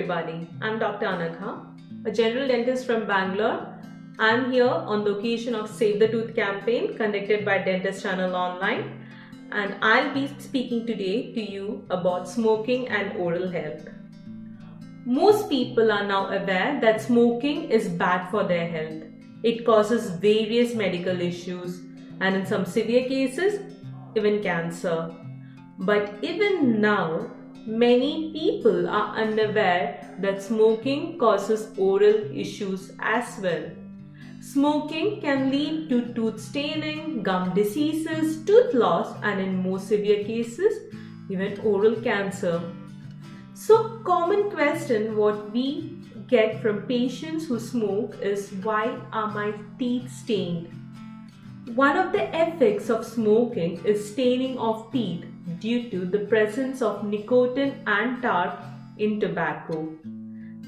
everybody, I'm Dr. Anagha, a general dentist from Bangalore. I'm here on the occasion of Save the Tooth campaign conducted by Dentist Channel Online, and I'll be speaking today to you about smoking and oral health. Most people are now aware that smoking is bad for their health. It causes various medical issues and in some severe cases, even cancer. But even now, many people are unaware that smoking causes oral issues as well. Smoking can lead to tooth staining, gum diseases, tooth loss, and in more severe cases, even oral cancer. So, common question what we get from patients who smoke is, why are my teeth stained? One of the effects of smoking is staining of teeth due to the presence of nicotine and tar in tobacco.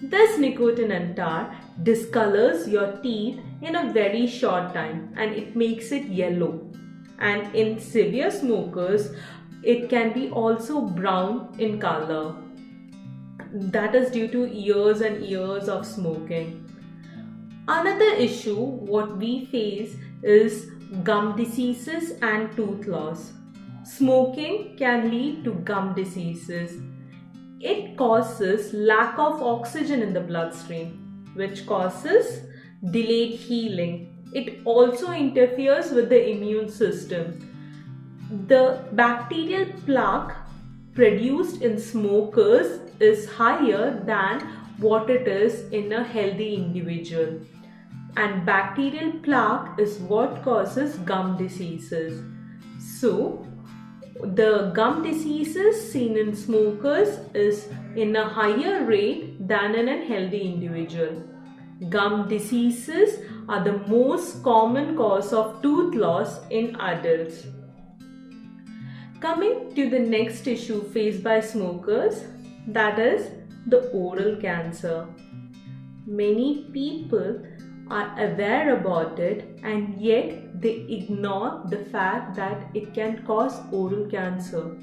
This nicotine and tar discolors your teeth in a very short time and it makes it yellow. And in severe smokers, it can be also brown in color. That is due to years and years of smoking. Another issue what we face is gum diseases and tooth loss. Smoking can lead to gum diseases. It causes lack of oxygen in the bloodstream, which causes delayed healing. It also interferes with the immune system. The bacterial plaque produced in smokers is higher than what it is in a healthy individual. And bacterial plaque is what causes gum diseases. So, the gum diseases seen in smokers is in a higher rate than in a healthy individual. Gum diseases are the most common cause of tooth loss in adults. Coming to the next issue faced by smokers, that is the oral cancer. Many people are aware about it and yet they ignore the fact that it can cause oral cancer.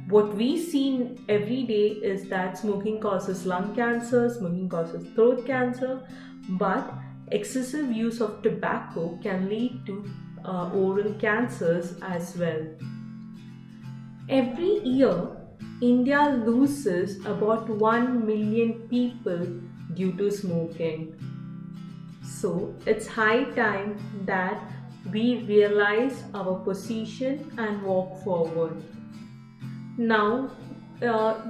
What we see every day is that smoking causes lung cancer, smoking causes throat cancer, but excessive use of tobacco can lead to oral cancers as well. Every year, India loses about 1 million people due to smoking. So, it's high time that we realize our position and walk forward. Now,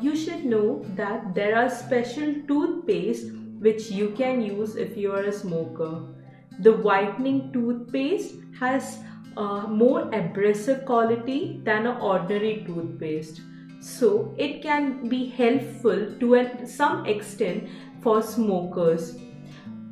you should know that there are special toothpaste which you can use if you are a smoker. The whitening toothpaste has more abrasive quality than an ordinary toothpaste. So, it can be helpful to some extent for smokers.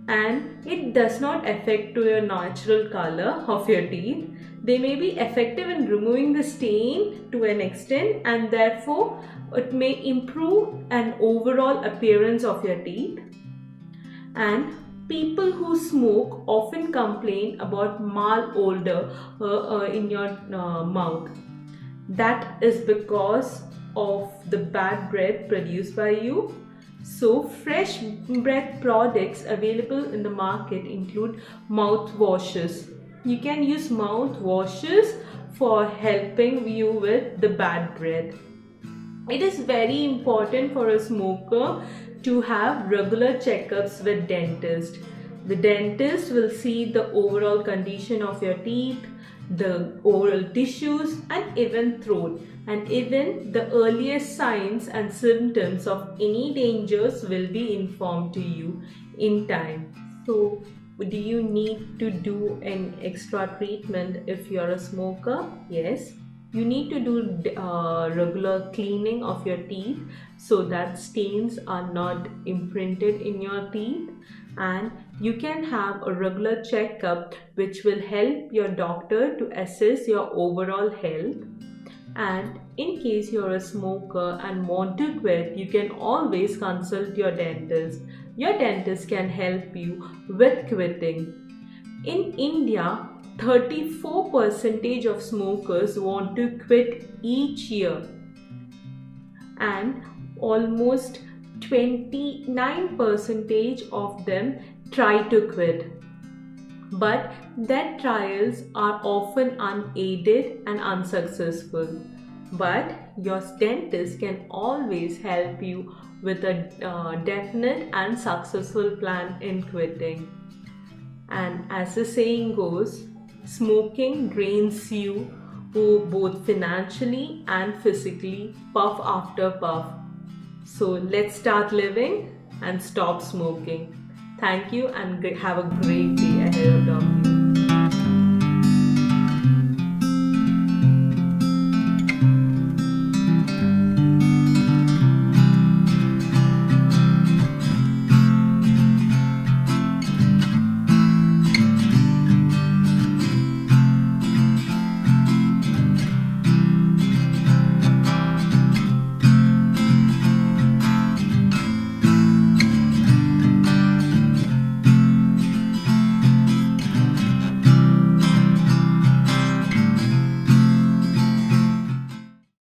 And it does not affect to your natural color of your teeth. They may be effective in removing the stain to an extent and therefore it may improve an overall appearance of your teeth. And people who smoke often complain about malodor in your mouth. That is because of the bad breath produced by you. So, fresh breath products available in the market include mouthwashes. You can use mouthwashes for helping you with the bad breath. It is very important for a smoker to have regular checkups with dentist. The dentist will see the overall condition of your teeth, the oral tissues and even throat, and even the earliest signs and symptoms of any dangers will be informed to you in time. So, do you need to do an extra treatment if you are a smoker? Yes. You need to do regular cleaning of your teeth so that stains are not imprinted in your teeth, and you can have a regular checkup which will help your doctor to assess your overall health. And in case you're a smoker and want to quit, you can always consult your dentist. Your dentist can help you with quitting. In India, 34% of smokers want to quit each year, and almost 29% of them try to quit. But their trials are often unaided and unsuccessful. But your dentist can always help you with a definite and successful plan in quitting. And as the saying goes, smoking drains you both financially and physically, puff after puff. So let's start living and stop smoking. Thank you and have a great day ahead of you.